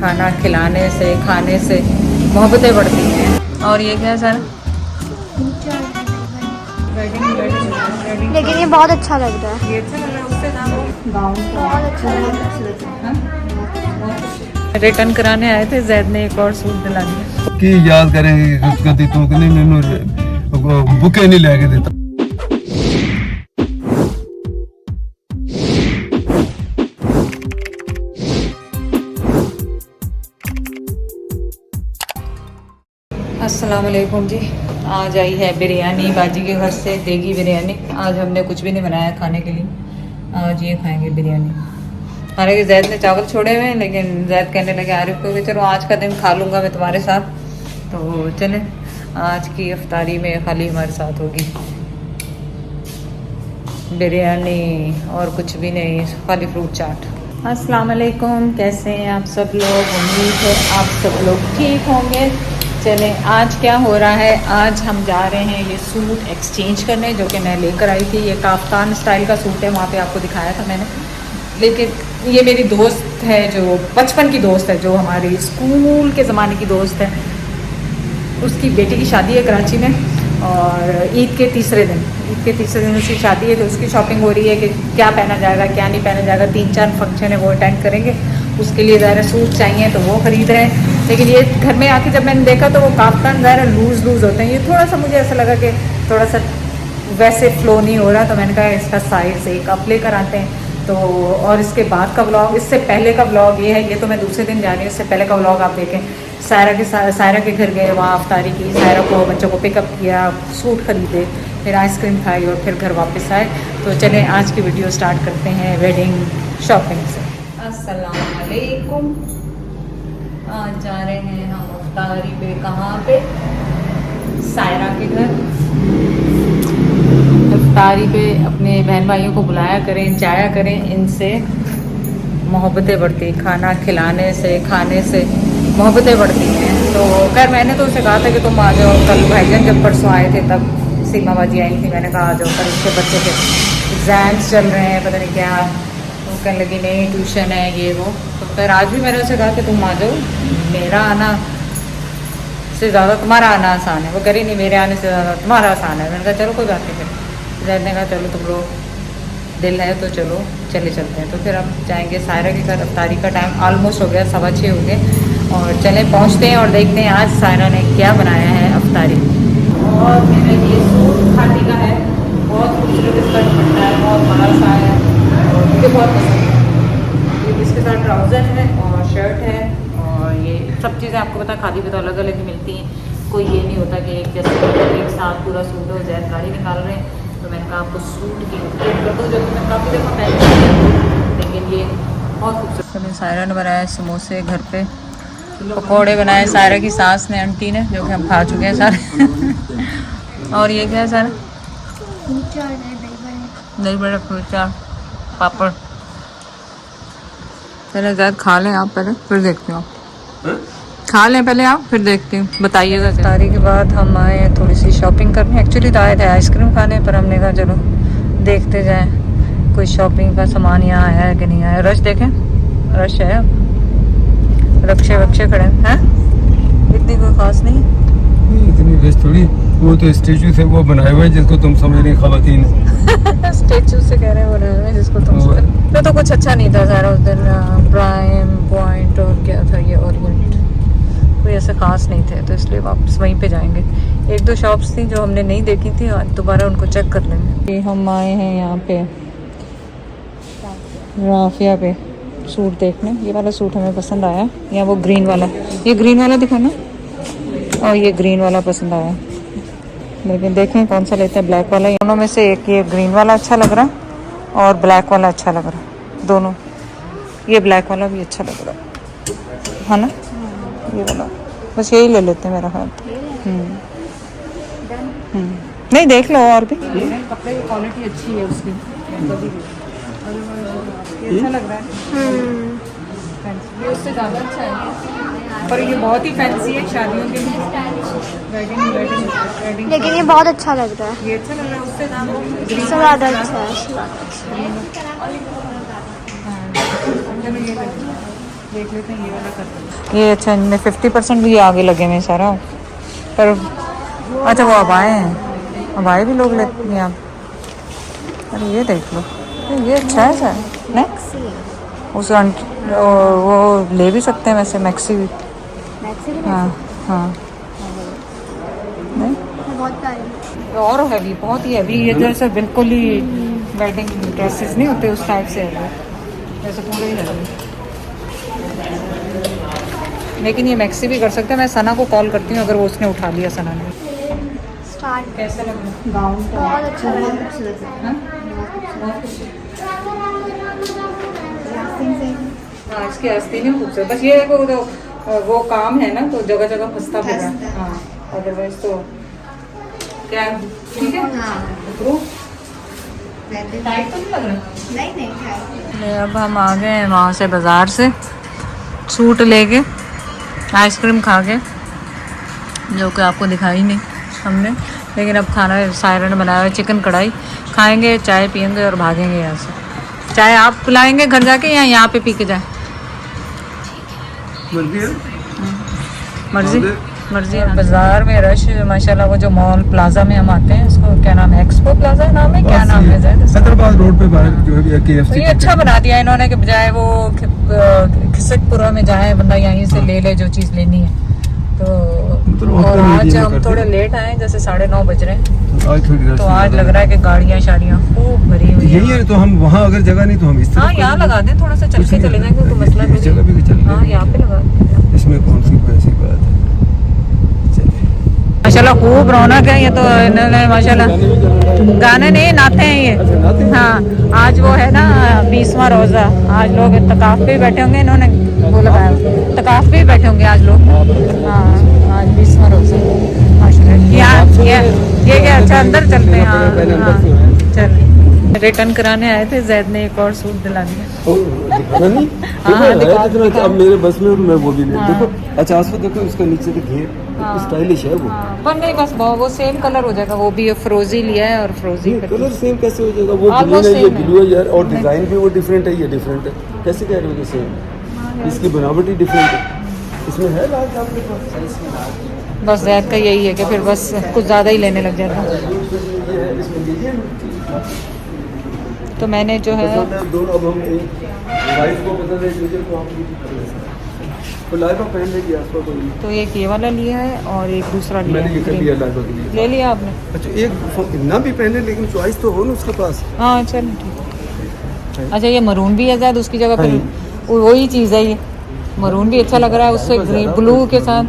खाना खिलाने से, खाने से मोहब्बतें बढ़ती हैं। और ये क्या है सर? लेकिन ये बहुत अच्छा लग रहा है। ये अच्छा लग रहा है, उससे दाम बहुत अच्छा लग रहा है। रिटर्न कराने आए थे, जैद ने एक और सूट दिला दिया की याद करेंगे कदी तू नहीं मैनू बुके नहीं लेके देता। अस्सलाम वालेकुम जी। आज आई है बिरयानी बाजी के घर से, देगी बिरयानी। आज हमने कुछ भी नहीं बनाया खाने के लिए, आज ये खाएंगे बिरयानी। हालांकि जैद ने चावल छोड़े हुए हैं, लेकिन जैद कहने लगे आरिफ को कि चलो आज का दिन खा लूँगा मैं तुम्हारे साथ, तो चले आज की इफ्तारी में खाली हमारे साथ होगी बिरयानी और कुछ भी नहीं, खाली फ्रूट चाट। अस्सलाम वालेकुम, कैसे हैं आप सब लोग? उम्मीद है आप सब लोग ठीक होंगे। चलें, आज क्या हो रहा है, आज हम जा रहे हैं ये सूट एक्सचेंज करने, जो कि मैं लेकर आई थी। ये काफ्तान स्टाइल का सूट है, वहाँ पे आपको दिखाया था मैंने। लेकिन ये मेरी दोस्त है, जो बचपन की दोस्त है, जो हमारी स्कूल के ज़माने की दोस्त है, उसकी बेटी की शादी है कराची में, और ईद के तीसरे दिन उसकी शादी है। तो उसकी शॉपिंग हो रही है कि क्या पहना जाएगा, क्या नहीं पहना जाएगा। 3-4 फंक्शन है, वो अटेंड करेंगे। उसके लिए ज़रा सूट चाहिए, तो वो ख़रीद रहे हैं। लेकिन ये घर में आके जब मैंने देखा तो वो काफ्तान ज़रा लूज़ होते हैं। ये थोड़ा सा मुझे ऐसा लगा कि थोड़ा सा वैसे फ्लो नहीं हो रहा, तो मैंने कहा इसका साइज़ एक अप लेकर आते हैं। तो और इसके बाद का व्लॉग, इससे पहले का व्लॉग ये है, ये तो मैं दूसरे दिन जा रही हूँ, इससे पहले का व्लॉग आप देखें। सायरा के घर गए, वहाँ अफ्तारी की, सायरा को बच्चों को पिकअप किया, सूट ख़रीदे, फिर आइसक्रीम खाई और फिर घर वापस आए। तो चलें आज की वीडियो स्टार्ट करते हैं वेडिंग शॉपिंग से। अस्सलाम वालेकुम। आज जा रहे हैं हम अफ्तारी पे, कहाँ पे? सायरा के घर। अफ्तारी पे अपने बहन भाइयों को बुलाया करें, जाया करें, इनसे मोहब्बतें बढ़ती, खाना खिलाने से, खाने से मोहब्बतें बढ़ती हैं। तो खैर मैंने तो उसे कहा था कि तुम आ जाओ, कल भाईजान जब परसों आए थे तब सीमा बाजी आई थी, मैंने कहा आ जाओ, कल उसके बच्चे के एग्ज़ाम्स चल रहे हैं, पता नहीं क्या। तो कहने लगी नहीं ट्यूशन है ये वो। तो फिर आज भी मैंने उसे कहा कि तुम आ जाओ, मेरा आना से ज़्यादा तुम्हारा आना आसान है। वो कह रही नहीं, मेरे आने से ज़्यादा तुम्हारा आसान है। मैंने कहा चलो कोई बात नहीं। फिर जैद ने कहा चलो तुम लोग दिल है तो चलो चले चलते हैं। तो फिर हम जाएंगे सायरा के घर। अफ्तारी का टाइम ऑलमोस्ट हो गया, 6:15 हो गए, और चले पहुंचते हैं और देखते हैं आज सायरा ने क्या बनाया है अफ्तारी। और मेरा ये सूट खादी का है, बहुत खूबसूरत इसका दुपट्टा है, बहुत बड़ा सा है और मुझे बहुत पसंद है। ये इसके साथ ट्राउज़र है और शर्ट है, और ये सब चीज़ें आपको पता खादी पे तो अलग अलग ही मिलती हैं। कोई ये नहीं होता कि एक जैसे एक साथ पूरा सूट हो। जैद गाड़ी निकाल रहे हैं, तो मैंने कहा आपको सूट की अपडेट कर दूँ, जो कि मैं काफ़ी दफ़ा पहनती हूँ, लेकिन ये बहुत खूबसूरत। सायरा ने बनाया समोसे घर पे, पकौड़े बनाए सायरा की सास ने, आंटी ने, जो कि हम खा चुके हैं सारे। और ये क्या है सारा? दही बड़ा, फ्रूट चाट, पापड़। पहले ज़्यादा खा लें आप, पहले फिर देखती हूँ। खा लें पहले आप, फिर देखती हूँ, बताइएगा। इफ्तारी के बाद हम आए हैं थोड़ी सी शॉपिंग करने। एक्चुअली तो आए थे आइसक्रीम खाने, पर हमने कहा चलो देखते जाएं कोई शॉपिंग का सामान यहाँ आया है कि नहीं आया। रश देखें, रश है, रक्षे वक्षे खड़े हैं, इतनी कोई खास नहीं। इतनी रश थोड़ी, वो तो स्टेचू से वो बनाए हुए जिसको तुम समझ रही खवातीन। स्टेचू से कह रहे हैं बनाए हुए जिसको तुम तो कुछ अच्छा नहीं था सारा उस दिन। प्राइम पॉइंट और क्या था ये ओरिएंट, कोई ऐसे खास नहीं थे, तो इसलिए वापस वहीं पे जाएंगे। 1-2 शॉप्स थी जो हमने नहीं देखी थी, दोबारा उनको चेक कर लेंगे। हम आए हैं यहाँ पे राफिया पे सूट देखने। ये वाला सूट हमें पसंद आया, या वो ग्रीन वाला, ये ग्रीन वाला दिखा ना, और ये ग्रीन वाला पसंद आया, लेकिन देखें कौन सा लेते हैं। ब्लैक वाला, दोनों में से एक, ये ग्रीन वाला अच्छा लग रहा है और ब्लैक वाला अच्छा लग रहा है, दोनों। ये ब्लैक वाला भी अच्छा लग रहा है ना, ये वाला, बस यही ले लेते हैं मेरा ख्याल। नहीं देख लो और भी, कपड़े की क्वालिटी अच्छी है उसकी, अच्छा लग रहा है। ये उससे ज़्यादा अच्छा है, पर ये बहुत ही फैंसी है शादियों के लिए, वेडिंग। लेकिन ये बहुत अच्छा लग रहा है, ये अच्छा लग रहा है, उससे दाम इससे ज़्यादा अच्छा है। देख लेते हैं ये वाला करते हैं। ये अच्छा, इनमें 50% भी आगे लगे हुए हैं सारा, पर अच्छा वो अबाए हैं, अबाए भी लोग लेते हैं यहाँ। अरे ये देख लो, ये अच्छा है सर, नहीं उस वो ले भी सकते हैं वैसे, मैक्सी भी। हाँ हाँ, नहीं बहुत प्यारी। और हैवी, बहुत ही हैवी, ये जैसे बिल्कुल ही वेडिंग ड्रेसेस नहीं होते उस टाइप से है, जैसे पूरे ही हैवी। लेकिन ये मैक्सी भी कर सकते हैं। मैं सना को कॉल करती हूँ अगर वो उसने उठा लिया सना ने। स्टार्ट कैसा लग रहा है गाउन? बहुत अच्छा लग रहा है। हाँ? आस्तीन से हाँ, इसकी आस्तीन ही खूबसूरत, बस ये है कि वो काम है ना तो जगह जगह फंसता फिर रहा है। हाँ, अदरवाइज तो क्या ठीक है। हाँ उतरो, नहीं टाइट तो नहीं लग रहा। नहीं है। अब हम आ गए हैं वहाँ से, बाज़ार से सूट लेके, आइसक्रीम खा के, जो कि आपको दिखाई नहीं हमने, लेकिन अब खाना सायरा ने बनाया है, चिकन कढ़ाई खाएंगे, चाय पियेंगे और भागेंगे यहाँ से। चाय आप पिलाएंगे घर जाके या यहाँ पे पी के जाए? मर्जी मर्जी। बाजार में रश माशाल्लाह, वो जो मॉल प्लाजा में हम आते हैं, इसको क्या नाम है, एक्सपो प्लाजा नाम है, क्या नाम है जैद? हैदराबाद रोड पे बाहर जो है तो KFC। ये अच्छा बना दिया इन्होंने कि बजाय वो खिसकपुरा में जाए बंदा यहीं से ले ले जो चीज़ लेनी है। तो और आज हम थोड़े लेट आए, जैसे 9:30 बज रहे हैं, आज थोड़ी तो आज लग रहा है कि गाड़ियाँ शाड़ियाँ खूब भरी हुई यही है, तो हम वहाँ अगर जगह नहीं तो हम इस हाँ यहाँ लगा दें, थोड़ा सा चल के चले जाएंगे तो मसला इस जगह भी चल हाँ यहाँ पे लगा दें। इसमें कौन सी कोई ऐसी बात है। माशाल्लाह खूब रौनक है। ये तो इन्होंने माशाल्लाह गाने नहीं नाते हैं ये। हाँ आज वो है ना 20वां रोज़ा, आज लोग इत्तेकाफ पे बैठे होंगे, इन्होंने वो लगाया इत्तेकाफ पे बैठे होंगे आज लोग। हाँ आज 20वां रोज़ा माशाल्लाह। ये क्या अच्छा, अंदर चलते हैं। हाँ चल, रिटर्न कराने आए थे, जैद ने एक और सूट दिला दिया। अब मेरे बस में मैं वो भी नहीं देखो। अच्छा आसपास देखो, इसका नीचे के घेर स्टाइलिश है वो। पर नहीं बस वो सेम कलर हो जाएगा, वो भी फ्रोजी लिया है और फ्रोजी कलर सेम कैसे हो जाएगा? वो ग्रीन है, ये ब्लू है यार, और डिजाइन भी वो डिफरेंट है, ये डिफरेंट है, कैसे कह रहे हो कि सेम? इसकी बनावट ही डिफरेंट है। इसमें है लाल आपके पास? बस जैद का यही है कि फिर बस कुछ ज़्यादा ही लेने लग जाता। तो मैंने जो है दोनों, अब हम वाइफ को पसंद है, टीचर को आप तो लाइफ पहन लेगी आपको कोई। तो एक ये वाला लिया है और एक दूसरा लिया मैंने ये कर है, लिया लाइफ के लिए। ले लिया आपने? अच्छा एक ना भी पहने, लेकिन चॉइस तो हो ना उसके पास। हाँ चल ठीक है। अच्छा ये मरून भी है शायद उसकी जगह, फिर वही चीज़ है ये, मरून भी अच्छा लग रहा है उससे ग्रीन ब्लू के साथ।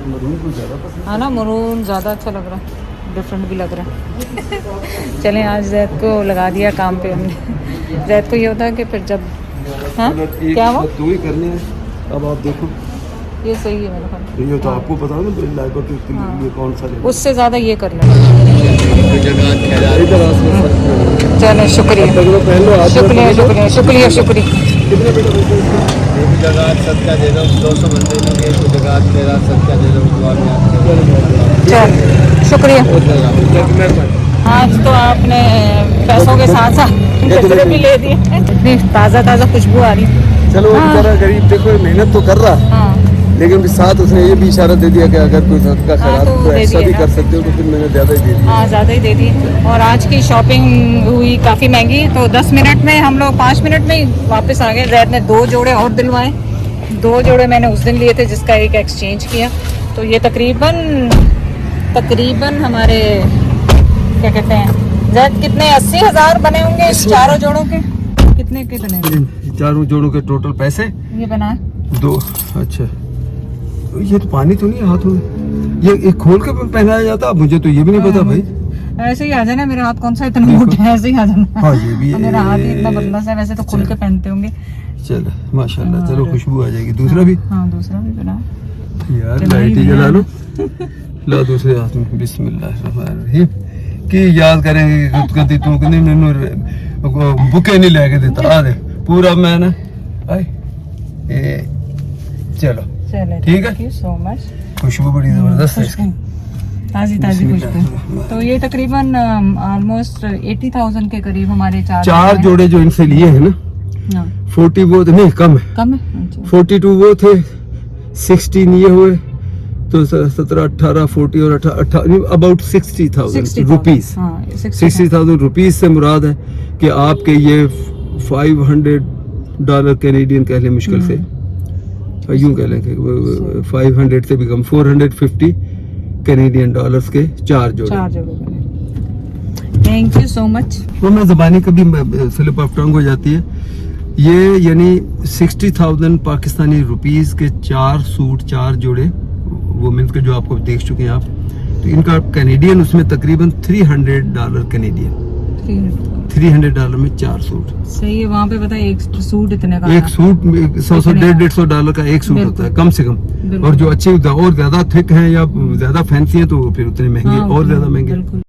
हाँ ना, मरून ज़्यादा अच्छा लग रहा है, डिफरेंट भी लग रहा है। चलें आज जैद को लगा दिया काम पे हमने। जैद को ये होता है कि फिर जब हाँ क्या हुआ, दो ही करने हैं। अब आप देखो ये सही है मेरे ख्याल, ये तो आपको पता है ना लाइफ के लिए कौन सा लेना। उससे ज़्यादा ये कर लें। चलें शुक्रिया शुक्रिया शुक्रिया शुक्रिया शुक्रिया। कितने बेटा एक जगह सदका दे दो, 200 बंदे लोग, एक जगह तेरा सदका दे दो, दुआ में चल शुक्रिया। आज तो आपने पैसों के साथ साथ गजरे भी ले दिए, इतनी ताज़ा ताज़ा खुशबू आ रही है। चलो वो बेचारा गरीब देखो मेहनत तो कर रहा, हाँ लेकिन साथ उसने ये भी इशारा दे दिया कि अगर कोई सदका खैरात तो तो दे ऐसा दिया भी ना। कर सकते हो, तो फिर मैंने ज़्यादा ही दे दिया। हाँ ज़्यादा ही दे दी। और आज की शॉपिंग हुई काफ़ी महंगी, तो 10 मिनट में हम लोग 5 मिनट में ही वापस आ गए। जैद ने 2 जोड़े और दिलवाए, 2 जोड़े मैंने उस दिन लिए थे जिसका एक एक्सचेंज किया। तो ये तकरीबन हमारे क्या कहते हैं जैद, कितने 80,000 बने होंगे इस चारों जोड़ों के? कितने के बने? चारों जोड़ों के टोटल पैसे ये बना 2। अच्छा ये तो पानी तो नहीं हाथों में, ये खोल के पहनाया जाता, मुझे तो ये भी नहीं पता भाई। ऐसे ही आ जाना, मेरा हाथ कौन सा इतना मोटा है, ऐसे ही आ जाना। हाँ ये भी मेरा हाथ ही इतना पतला सा है, वैसे तो खुल के पहनते होंगे। चलो माशाल्लाह, चलो खुशबू आ जाएगी। दूसरा भी हाँ दूसरा भी बना यार, लाइट ही जला लो। ला दूसरे हाथ में बिस्मिल्लाहिर्रहमानिर्रहीम की याद करेंगे खुद कदी तू कदी मैनू बुके नहीं लेके देता। आ दे पूरा मैं ना आए चलो ठीक है। Thank you so much. खुशबू बड़ी जबरदस्त है इसकी, ताजी ताजी खुशबू। तो ये तकरीबन ऑलमोस्ट 80,000 के करीब हमारे 4 जोड़े जो इनसे लिए हैं ना, हाँ, 40 वो थे, नहीं कम है, कम है। अच्छा। 42 वो थे, 16 ये हुए, तो 17, 18, 40 और 18 अबाउट 60,000 60,000 रुपीस। हाँ, 60,000 रुपीस से मुराद है कि आपके ये $500 कैनेडियन कह लें मुश्किल से, यूं कह लें कि 500 से भी कम, 450 कैनेडियन डॉलर्स के 4 जोड़े। 4 जोड़े। Thank you so much. तो मैं ज़बानी कभी स्लिप ऑफ टंग हो जाती है। ये यानी 60,000 पाकिस्तानी रुपीस के 4 सूट, 4 जोड़े वुमेन्स के, जो आपको देख चुके हैं आप। तो इनका कैनेडियन उसमें तकरीबन $300 कैनेडियन, $300 में 4 सूट। सही है। वहाँ पे पता है एक सूट इतने का एक सूट $100-150 का एक सूट बिल्कुल। होता है कम से कम। बिल्कुल। और जो अच्छे और ज्यादा थिक हैं या ज्यादा फैंसी हैं तो फिर उतने महंगे, हाँ, और ज्यादा महंगे। बिल्कुल।